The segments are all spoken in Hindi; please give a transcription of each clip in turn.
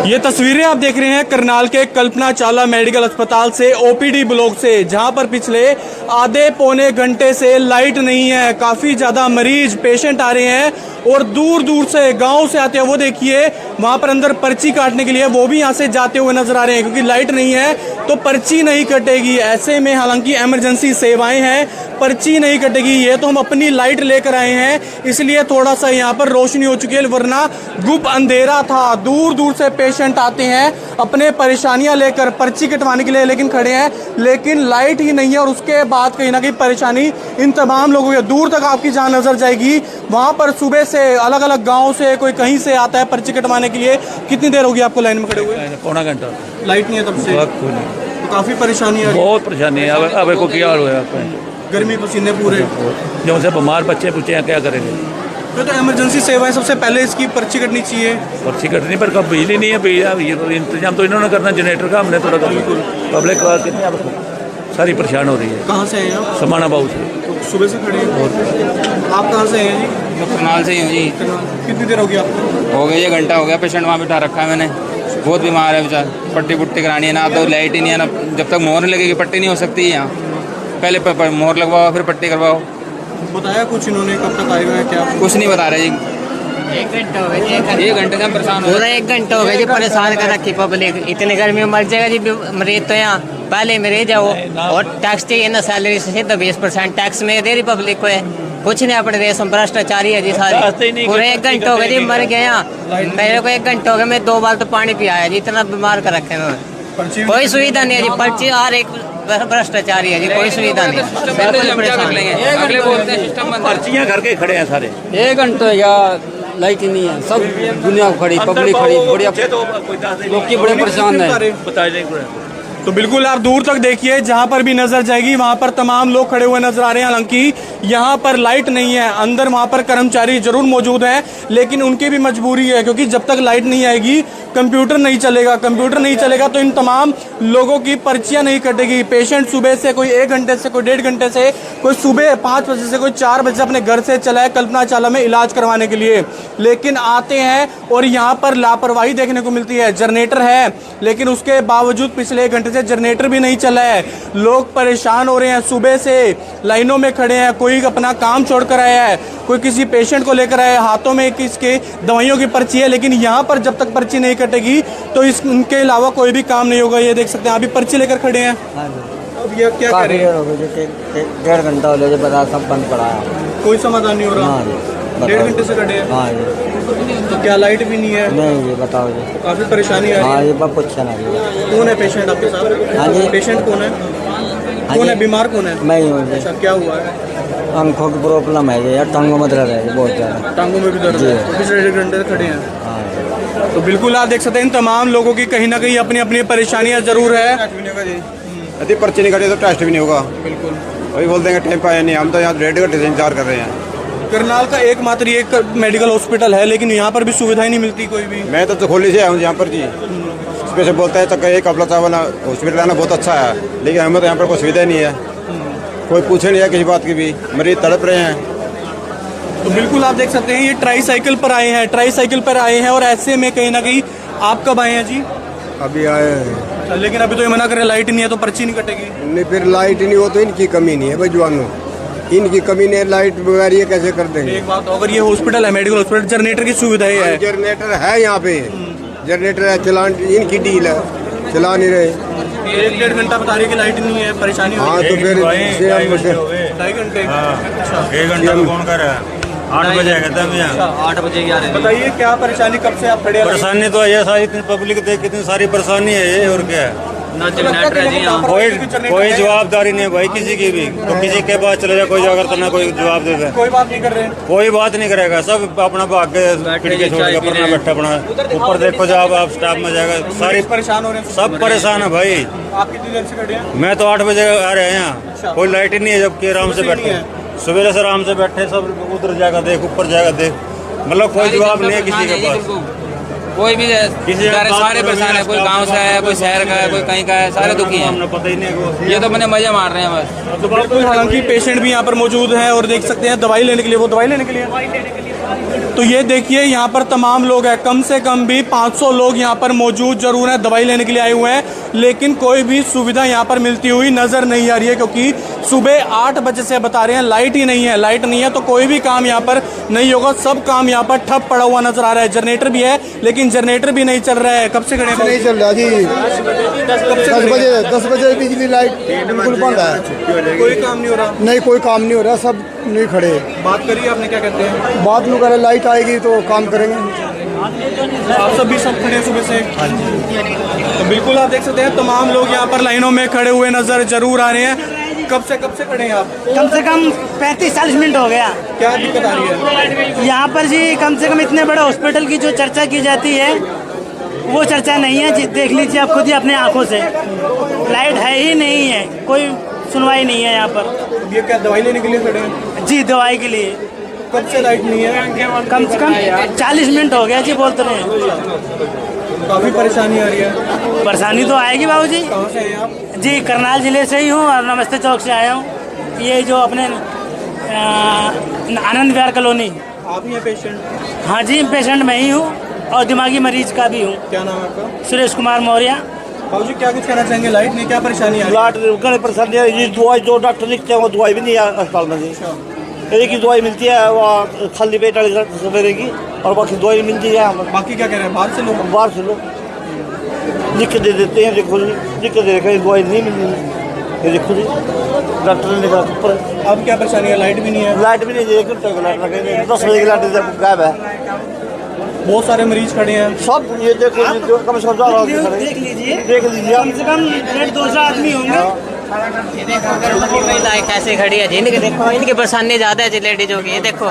ये तस्वीरें आप देख रहे हैं करनाल के कल्पना चावला मेडिकल अस्पताल से ओपीडी ब्लॉक से, जहां पर पिछले आधे पौने घंटे से लाइट नहीं है। काफ़ी ज़्यादा मरीज पेशेंट आ रहे हैं और दूर दूर से गांव से आते हैं। वो देखिए वहां पर अंदर पर्ची काटने के लिए वो भी यहां से जाते हुए नजर आ रहे हैं, क्योंकि लाइट नहीं है तो पर्ची नहीं कटेगी। ऐसे में हालांकि इमरजेंसी सेवाएं हैं, पर्ची नहीं कटेगी। ये तो हम अपनी लाइट लेकर आए हैं, इसलिए थोड़ा सा यहाँ पर रोशनी हो चुकी है, वरना गुप अंधेरा था। दूर दूर से पेशेंट आते हैं अपने परेशानियां लेकर पर्ची कटवाने के लिए, लेकिन खड़े हैं, लेकिन लाइट ही नहीं है। और उसके बाद कहीं ना कहीं परेशानी इन तमाम लोगों की दूर तक आपकी जहाँ नजर जाएगी। वहाँ पर सुबह से अलग अलग गाँव से कोई कहीं से आता है पर्ची कटवाने के लिए। कितनी देर होगी आपको लाइन में खड़े हुए? पौना घंटा। लाइट नहीं है तब से, तो काफ़ी परेशानी है। बहुत परेशानी है। अब को क्या हुआ है, गर्मी पसीने पूरे, जो से बीमार बच्चे पूछे हैं क्या करेंगे। तो इमरजेंसी सेवाएं सबसे पहले इसकी पर्ची कटनी चाहिए। पर्ची कटनी पर कब बिजली नहीं है, ये तो इंतजाम तो इन्होंने करना, जनरेटर का हमने थोड़ा करना। पब्लिक सारी परेशान हो रही है। कहाँ से हैं आप? समाना बाबू से। तो सुबह से खड़े हैं। आप कहाँ से हैं जी? मैं करनाल से ही हूँ जी। कितनी देर होगी आपको? हो गई, 1 घंटा हो गया। पेशेंट वहाँ बिठा रखा है मैंने, बहुत बीमार है बेचारा। पट्टी पुट्टी करानी है ना, तो लाइट ही नहीं है ना। जब तक मोहर लगेगी पट्टी नहीं हो सकती है यहाँ। पहले मोहर लगवाओ फिर पट्टी करवाओ। बताया कुछ इन्होंने कब तक आएगा क्या? कुछ नहीं बता रहे जी। 1 घंटा हो गया जी। 1 घंटे से हम परेशान हो पूरा 1 घंटा हो गया जी, परेशान कर रखी पब्लिक। इतनी गर्मी में मर जाएगा जी मरीज तो। यहाँ पहले में रह जाओ और टैक्स चाहिए ना, सैलरी से सीधा 20% टैक्स में दे रही पब्लिक को है। कुछ नहीं अपने देश में भ्रष्टाचारी है जी सारी। पूरे 1 घंटा हो गया जी, मर गए यहाँ। मेरे को 1 घंटा हो गया, मैं 2 बार तो पानी पिया जी, इतना बीमार कर रखे हैं। कोई सुविधा नहीं है जी, पर्ची हर एक भ्रष्टाचारी है जी, कोई सुविधा नहीं। पर्चियाँ घर के खड़े हैं सारे। 1 घंटे या लाइट ही नहीं है, सब दुनिया खड़ी, पब्लिक खड़ी, बढ़िया लोग की बड़े परेशान है। तो बिल्कुल आप दूर तक देखिए, जहां पर भी नजर जाएगी वहां पर तमाम लोग खड़े हुए नजर आ रहे हैं। हालांकि यहां पर लाइट नहीं है, अंदर वहां पर कर्मचारी जरूर मौजूद हैं, लेकिन उनकी भी मजबूरी है, क्योंकि जब तक लाइट नहीं आएगी कंप्यूटर नहीं चलेगा। कंप्यूटर नहीं चलेगा तो इन तमाम लोगों की पर्चियां नहीं कटेगी। पेशेंट सुबह से कोई 1 घंटे से, कोई 1.5 घंटे से, कोई सुबह 5 बजे से, कोई 4 बजे अपने घर से चला है कल्पना चावला में इलाज करवाने के लिए, लेकिन आते हैं और यहाँ पर लापरवाही देखने को मिलती है। जनरेटर है, लेकिन उसके बावजूद पिछले 1 घंटे से जनरेटर भी नहीं चला है। लोग परेशान हो रहे हैं, सुबह से लाइनों में खड़े हैं। कोई अपना काम छोड़कर आया है, कोई किसी पेशेंट को लेकर आया है, हाथों में किसके दवाइयों की पर्ची है, लेकिन यहाँ पर जब तक पर्ची नहीं कटेगी तो इनके अलावा कोई भी काम नहीं होगा। ये देख सकते हैं, अभी पर्ची लेकर खड़े हैं। अब ये क्या करें? 1.5 घंटा हो गया, बता सब बंद पड़ा है, कोई समाधान नहीं हो रहा। 1.5 घंटे से खड़े हैं। हाँ जी। तो क्या लाइट भी नहीं है? नहीं जी, बताओ जी। तो काफी परेशानी आ रही है। हाँ, ये बात पूछा नहीं। कौन है पेशेंट आपके साथ? हाँ जी। पेशेंट कौन है? कौन है बीमार, कौन है? मैं ही हूँ जी। अच्छा, क्या हुआ है? आंखों की प्रॉब्लम है जी, यार टांगों में दर्द है बहुत ज़्यादा। टांगों में भी दर्द है, तो पिछले 1.5 घंटे से खड़े हैं। हाँ। तो बिल्कुल आप देख सकते हैं इन तमाम लोगों की कहीं ना कहीं अपनी अपनी परेशानियां जरूर है। यदि पर्ची नहीं कटे तो टेस्ट भी नहीं होगा। बिल्कुल वही बोल देंगे टाइम पाया नहीं, हम तो यहाँ 1.5 घंटे से इंतजार कर रहे हैं। करनाल का एकमात्र ये मेडिकल हॉस्पिटल है, लेकिन यहाँ पर भी सुविधाएं नहीं मिलती कोई भी। मैं तो खोली से आया हूँ यहाँ पर जी। इसमें से बोलते हैं तो एक कपड़ा चावल हॉस्पिटल आना बहुत अच्छा है, लेकिन हमें तो यहाँ पर कोई सुविधा नहीं है। कोई पूछे नहीं है किसी बात की भी, मरीज तड़प रहे हैं। तो बिल्कुल आप देख सकते हैं, ये ट्राईसाइकिल पर आए हैं, ट्राईसाइकिल पर आए हैं, और ऐसे में कहीं ना कहीं आप कब आए हैं जी? अभी आए हैं। लेकिन अभी तो ये मना करे लाइट नहीं है तो पर्ची नहीं कटेगी। नहीं, फिर लाइट नहीं हो तो इनकी कमी नहीं है भाई जवानों, इनकी कमी नहीं है। लाइट बगैर ये कैसे कर देंगे? एक बात, अगर ये हॉस्पिटल है मेडिकल हॉस्पिटल, जनरेटर की सुविधा है। जनरेटर है यहाँ पे, जनरेटर है, चला इनकी डील है, चला नहीं रहे। 1.5 घंटा बता रही है कि लाइट नहीं है, परेशानी हो हाँ रही है। तो फिर 2.5 घंटे। अच्छा, 1 घंटा कौन कर रहा है? 8 बजे कहते हैं भैया। 8 बजे आ रहे हैं। बताइए क्या परेशानी, कब से आप खड़े हैं? परेशानी तो ये सारी इतनी पब्लिक देख कितनी सारी परेशानी है ये, और क्या है? ना जनरेटर है जी यहाँ। कोई जवाबदारी नहीं भाई किसी की भी। तो किसी के पास चले जाए कोई जाकर तो ना कोई जवाब देगा, कोई बात नहीं कर रहे हैं। कोई बात नहीं करेगा। सब अपना भाग के खिड़की छोड़ के अपना बैठा अपना ऊपर देखो जब आप स्टाफ में जाएगा, सारी परेशान हो रहे हैं सब परेशान है भाई। आप कितनी देर से खड़े हैं? मैं तो 8 बजे आ रहे हैं यहाँ, कोई लाइट ही नहीं है, जबकि आराम से बैठे सवेरे से आराम से बैठे, सब उधर जाएगा देख, ऊपर जाएगा देख, मतलब कोई जवाब नहीं है किसी के पास। कोई भी सारे परेशान है, कोई गांव से है, कोई शहर का है, कोई कहीं का है, सारे दुखी हैं। हमने पता ही नहीं, ये तो मैंने मजे मार रहे हैं बस। तो बिल्कुल, हालांकि पेशेंट भी यहाँ पर मौजूद है और देख सकते हैं दवाई लेने के लिए, वो दवाई लेने के लिए तो ये देखिए यहाँ पर तमाम लोग हैं, कम से कम भी 500 लोग यहाँ पर मौजूद जरूर हैं, दवाई लेने के लिए आए हुए हैं, लेकिन कोई भी सुविधा यहाँ पर मिलती हुई नज़र नहीं आ रही है, क्योंकि सुबह 8 बजे से बता रहे हैं लाइट ही नहीं है। लाइट नहीं है तो कोई भी काम यहाँ पर नहीं होगा, सब काम यहाँ पर ठप पड़ा हुआ नजर आ रहा है। जनरेटर भी है लेकिन जनरेटर भी नहीं चल रहा है। कब से खड़े हैं? नहीं चल रहा जी, 10 बजे बिजली लाइट बिल्कुल बंद है, कोई काम नहीं हो रहा। नहीं कोई काम नहीं हो रहा, सब नहीं खड़े। बात करिए आपने, क्या कहते हैं? बात नहीं करे, लाइट आएगी तो काम करेंगे। आप सब भी सब खड़े हैं सुबह से? तो बिल्कुल आप देख सकते हैं तमाम लोग यहाँ पर लाइनों में खड़े हुए नजर जरूर आ रहे हैं। कब से खड़े हैं आप? कम से कम 35-40 मिनट हो गया। क्या दिक्कत आ रही है यहाँ पर जी? कम से कम इतने बड़े हॉस्पिटल की जो चर्चा की जाती है वो चर्चा नहीं है जी। देख लीजिए आप खुद ही अपने आंखों से, लाइट है ही नहीं है, कोई सुनवाई नहीं है यहाँ पर। ये क्या दवाई लेने के लिए खड़े हैं? जी दवाई के लिए। कब से लाइट नहीं है? कम से कम 40 मिनट हो गया जी, बोलते रहे हैं। काफी परेशानी आ रही है। परेशानी तो आएगी बाबू जी। कहाँ से हैं आप? जी करनाल जिले से ही हूँ और नमस्ते चौक से आया हूँ। ये जो अपने आनंद विहार कॉलोनी। आप ही हैं पेशेंट? हाँ जी पेशेंट मैं ही हूँ और दिमागी मरीज का भी हूँ। क्या नाम है आपका? सुरेश कुमार मौर्य। बाबू जी क्या कुछ कहना चाहेंगे? लाइट नहीं, क्या परेशानी आ रही है? लाइट कड़ी परेशानी है जी। दवाई जो डॉक्टर लिखते हैं वो दवाई भी नहीं है अस्पताल में जी। एक ही दवाई मिलती है वो खाली पेट वाली सवेरे की, और बाकी दवाई मिलती है यहाँ पर। बाकी क्या कह रहे हैं? बाहर से लोग? बाहर से लोग लिख के दे देते हैं, देखो जी लिख के दे रहे, दवाई नहीं मिल रही। ये देखो जी डॉक्टर ने कहा ऊपर। अब क्या परेशानी है? लाइट भी नहीं है? लाइट भी नहीं है, 1 घंटे की लाइट लगे, 10 बजे की लाइट गायब है। बहुत सारे मरीज खड़े हैं। सब ये देखो जी, कम से कम देख लीजिए, देख लीजिए कम से कम 150 आदमी होंगे। महिलाएं कैसे खड़ी है, इनके देखो, इनकी परेशानी ज्यादा है लेडीजों की। ये देखो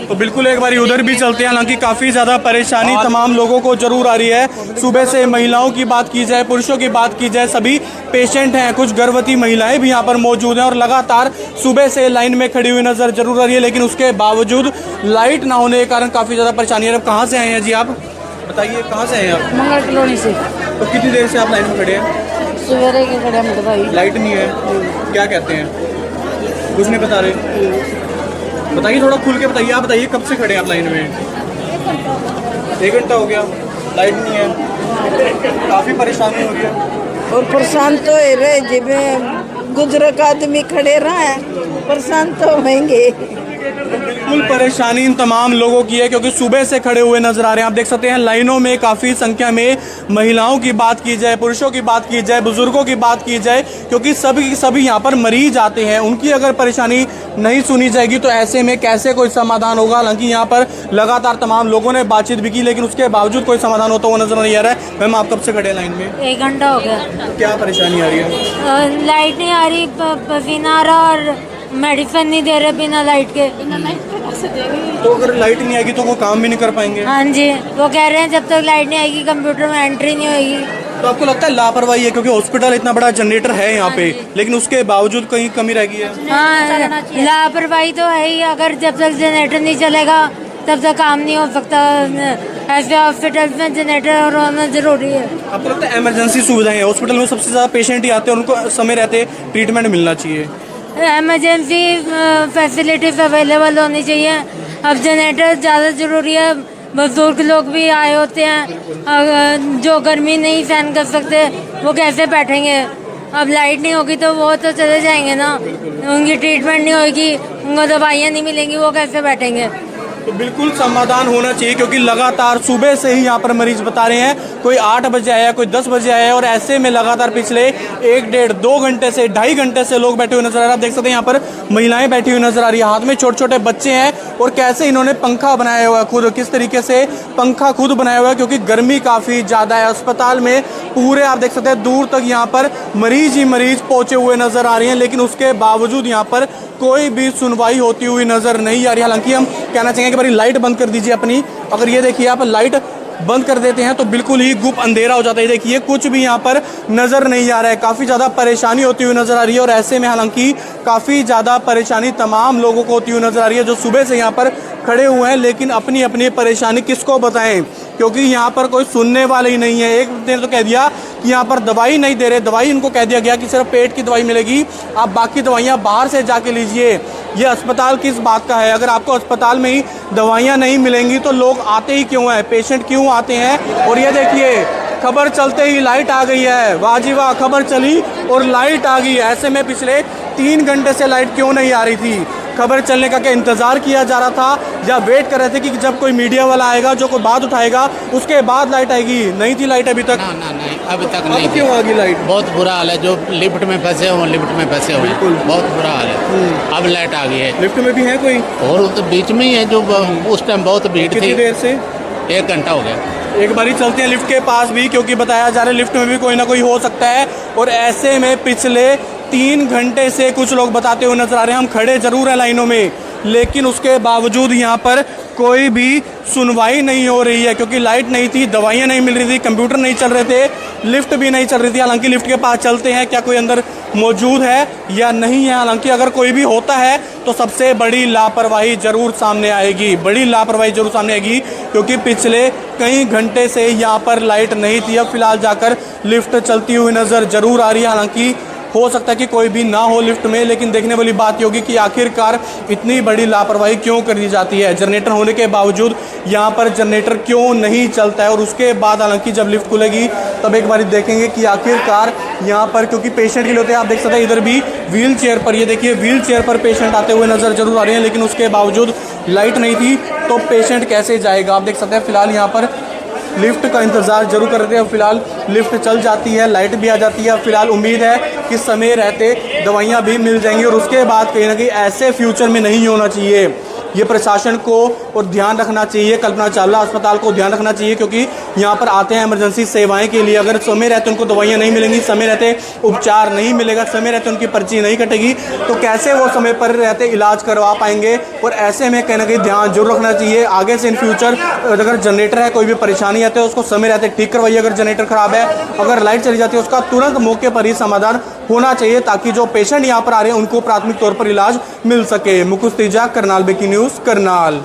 तो बिल्कुल एक बार उधर भी चलते हैं। हालांकि काफ़ी ज़्यादा परेशानी तमाम लोगों को जरूर आ रही है। सुबह से महिलाओं की बात की जाए, पुरुषों की बात की जाए, सभी पेशेंट हैं। कुछ गर्भवती महिलाएं भी यहाँ पर मौजूद हैं और लगातार सुबह से लाइन में खड़ी हुई नज़र जरूर आ रही है, लेकिन उसके बावजूद लाइट ना होने के कारण काफ़ी ज़्यादा परेशानी है। अब कहाँ से आए हैं जी आप? बताइए कहाँ से आए हैं आप? मंगल कॉलोनी से। तो कितनी देर से आप लाइन में खड़े हैं? सवेरे के खड़े हैं भाई। लाइट नहीं है, क्या कहते हैं? कुछ नहीं बता रहे। बताइए, थोड़ा खुल के बताइए। आप बताइए कब से खड़े हैं आप लाइन में? 1 घंटा हो गया, लाइट नहीं है, काफ़ी परेशानी हो रही है। और परेशान तो रहे जब गुजरक आदमी खड़े रहे, परेशान तो होंगे। बिल्कुल परेशानी इन तमाम लोगों की है, क्योंकि सुबह से खड़े हुए नजर आ रहे हैं। आप देख सकते हैं लाइनों में काफ़ी संख्या में महिलाओं की बात की जाए, पुरुषों की बात की जाए, बुजुर्गों की बात की जाए, क्योंकि सभी यहाँ पर मरीज आते हैं। उनकी अगर परेशानी नहीं सुनी जाएगी तो ऐसे में कैसे कोई समाधान होगा। हालांकि यहाँ पर लगातार तमाम लोगों ने बातचीत भी की, लेकिन उसके बावजूद कोई समाधान होता हुआ नजर नहीं आ रहा है। मैम आप कब से खड़े हैं लाइन में? 1 घंटा हो गया। क्या परेशानी आ रही है? लाइट नहीं आ रही, पसीना आ रहा और मेडिसिन नहीं दे रहे बिना लाइट के। तो अगर लाइट नहीं आएगी तो वो काम भी नहीं कर पाएंगे? हाँ जी, वो कह रहे हैं जब तक लाइट नहीं आएगी कंप्यूटर में एंट्री नहीं होगी। तो आपको लगता है लापरवाही है? क्योंकि हॉस्पिटल इतना बड़ा जनरेटर है यहाँ पे, लेकिन उसके बावजूद कहीं कमी रह गई है। हाँ लापरवाही तो है ही। अगर जब तक जनरेटर नहीं चलेगा तब तक काम नहीं हो सकता। ऐसे हॉस्पिटल में जनरेटर होना जरूरी है। आपको लगता है इमरजेंसी सुविधाएं हैं हॉस्पिटल में, सबसे ज़्यादा पेशेंट ही आते हैं, उनको समय रहते ट्रीटमेंट मिलना चाहिए। इमरजेंसी फैसिलिटीज अवेलेबल होनी चाहिए। अब जनरेटर ज़्यादा ज़रूरी है। बुजुर्ग लोग भी आए होते हैं, जो गर्मी नहीं सहन कर सकते वो कैसे बैठेंगे? अब लाइट नहीं होगी तो वो तो चले जाएंगे ना, उनकी ट्रीटमेंट नहीं होगी, उनको दवाइयाँ नहीं मिलेंगी, वो कैसे बैठेंगे? तो बिल्कुल समाधान होना चाहिए, क्योंकि लगातार सुबह से ही यहाँ पर मरीज बता रहे हैं कोई 8 बजे आया, कोई 10 बजे आया, और ऐसे में लगातार पिछले 1 डेढ़ 2 घंटे से 2.5 घंटे से लोग बैठे हुए नजर आ रहे हैं। आप देख सकते हैं यहाँ पर महिलाएं बैठी हुई नजर आ रही है, हाथ में छोटे छोटे बच्चे हैं, और कैसे इन्होंने पंखा बनाया हुआ है खुद, किस तरीके से पंखा खुद बनाया हुआ है, क्योंकि गर्मी काफ़ी ज़्यादा है। अस्पताल में पूरे आप देख सकते हैं दूर तक यहाँ पर मरीज ही मरीज पहुँचे हुए नजर आ रहे हैं, लेकिन उसके बावजूद यहाँ पर कोई भी सुनवाई होती हुई नजर नहीं आ रही। हालांकि हम कहना चाहेंगे कि भाई लाइट बंद कर दीजिए अपनी। अगर ये देखिए आप लाइट बंद कर देते हैं तो बिल्कुल ही गुप अंधेरा हो जाता है। देखिए कुछ भी यहाँ पर नज़र नहीं आ रहा है, काफ़ी ज़्यादा परेशानी होती हुई नज़र आ रही है। और ऐसे में हालांकि काफ़ी ज़्यादा परेशानी तमाम लोगों को होती हुई नज़र आ रही है जो सुबह से यहाँ पर खड़े हुए हैं, लेकिन अपनी अपनी परेशानी किसको बताएं, क्योंकि यहाँ पर कोई सुनने वाला ही नहीं है। एक दिन तो कह दिया कि यहाँ पर दवाई नहीं दे रहे, दवाई इनको कह दिया गया कि सिर्फ पेट की दवाई मिलेगी, आप बाकी दवाइयाँ बाहर से जाके लीजिए। ये अस्पताल किस बात का है? अगर आपको अस्पताल में ही दवाइयाँ नहीं मिलेंगी तो लोग आते ही क्यों हैं, पेशेंट क्यों आते हैं? और ये देखिए खबर चलते ही लाइट आ गई है, वाह जी वाह, खबर चली और लाइट आ गई है। ऐसे में पिछले 3 घंटे से लाइट क्यों नहीं आ रही थी? खबर चलने का क्या इंतज़ार किया जा रहा था या वेट कर रहे थे कि जब कोई मीडिया वाला आएगा जो कोई बात उठाएगा उसके बाद लाइट आएगी? नहीं थी लाइट अभी तक? ना नहीं अभी तक नहीं। क्यों आ गई लाइट? बहुत बुरा हाल है, जो लिफ्ट में फंसे हुए बहुत बुरा हाल है। अब लाइट आ गई है। लिफ्ट में भी है कोई? और तो बीच में ही है जो उस टाइम बहुत भीड़ कितनी थी। देर से? 1 घंटा हो गया। एक बारी चलते हैं लिफ्ट के पास भी, क्योंकि बताया जा रहा है लिफ्ट में भी कोई ना कोई हो सकता है। और ऐसे में पिछले 3 घंटे से कुछ लोग बताते हुए नजर आ रहे हैं, हम खड़े जरूर हैं लाइनों में, लेकिन उसके बावजूद यहाँ पर कोई भी सुनवाई नहीं हो रही है, क्योंकि लाइट नहीं थी, दवाइयाँ नहीं मिल रही थी, कंप्यूटर नहीं चल रहे थे, लिफ्ट भी नहीं चल रही थी। हालांकि लिफ्ट के पास चलते हैं, क्या कोई अंदर मौजूद है या नहीं है? हालांकि अगर कोई भी होता है तो सबसे बड़ी लापरवाही जरूर सामने आएगी, बड़ी लापरवाही जरूर सामने आएगी, क्योंकि पिछले कई घंटे से यहाँ पर लाइट नहीं थी। अब फिलहाल जाकर लिफ्ट चलती हुई नज़र जरूर आ रही है। हालांकि हो सकता है कि कोई भी ना हो लिफ्ट में, लेकिन देखने वाली बात होगी कि आखिरकार इतनी बड़ी लापरवाही क्यों कर दी जाती है। जनरेटर होने के बावजूद यहाँ पर जनरेटर क्यों नहीं चलता है? और उसके बाद हालांकि जब लिफ्ट खुलेगी तब एक बार देखेंगे कि आखिरकार यहाँ पर, क्योंकि पेशेंट के लिए होते हैं, आप देख सकते हैं इधर भी व्हील चेयर पर, ये देखिए व्हील चेयर पर पेशेंट आते हुए नज़र जरूर आ रहे हैं, लेकिन उसके बावजूद लाइट नहीं थी तो पेशेंट कैसे जाएगा? आप देख सकते हैं फिलहाल यहाँ पर लिफ्ट का इंतज़ार जरूर कर रहे हैं। फिलहाल लिफ्ट चल जाती है, लाइट भी आ जाती है। फिलहाल उम्मीद है कि समय रहते दवाइयाँ भी मिल जाएंगी और उसके बाद कहीं ना कहीं ऐसे फ्यूचर में नहीं होना चाहिए। ये प्रशासन को और ध्यान रखना चाहिए, कल्पना चावला अस्पताल को ध्यान रखना चाहिए, क्योंकि यहाँ पर आते हैं इमरजेंसी सेवाएं के लिए। अगर समय रहते उनको दवाइयाँ नहीं मिलेंगी, समय रहते उपचार नहीं मिलेगा, समय रहते उनकी पर्ची नहीं कटेगी, तो कैसे वो समय पर रहते इलाज करवा पाएंगे? और ऐसे में कहीं ना कहीं ध्यान जरूर रखना चाहिए आगे से इन फ्यूचर। अगर जनरेटर है, कोई भी परेशानी आती है उसको समय रहते ठीक करवाइए। अगर जनरेटर खराब है, अगर लाइट चली जाती है, उसका तुरंत मौके पर ही समाधान होना चाहिए, ताकि जो पेशेंट यहाँ पर आ रहे हैं उनको प्राथमिक तौर पर इलाज मिल सके। मुकुश तीजा, करनाल ब्रेकिंग न्यूज़, करनाल।